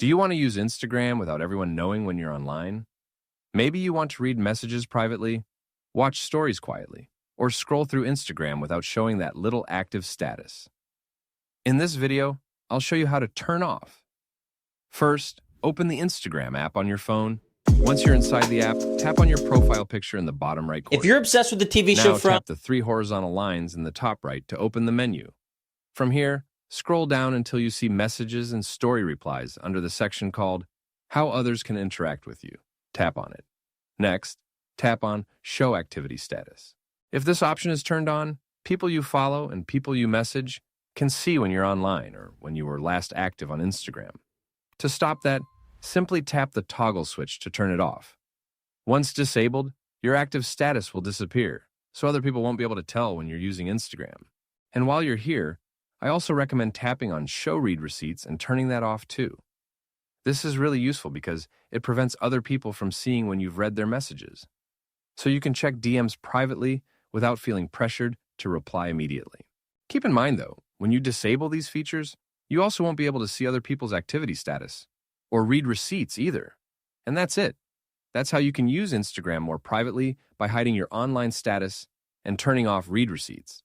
Do you want to use Instagram without everyone knowing when you're online? Maybe you want to read messages privately, watch stories quietly, or scroll through Instagram without showing that little active status. In this video, I'll show you how to turn off. First, open the Instagram app on your phone. Once you're inside the app, tap on your profile picture in the bottom right corner. If you're obsessed with the TV show Now tap the 3 horizontal lines in the top right to open the menu. From here, scroll down until you see messages and story replies under the section called How Others Can Interact with You. Tap on it. Next, tap on Show Activity Status. If this option is turned on, people you follow and people you message can see when you're online or when you were last active on Instagram. To stop that, simply tap the toggle switch to turn it off. Once disabled, your active status will disappear, so other people won't be able to tell when you're using Instagram. And while you're here, I also recommend tapping on Show Read Receipts and turning that off too. This is really useful because it prevents other people from seeing when you've read their messages. So you can check DMs privately without feeling pressured to reply immediately. Keep in mind though, when you disable these features, you also won't be able to see other people's activity status or read receipts either. And that's it. That's how you can use Instagram more privately by hiding your online status and turning off read receipts.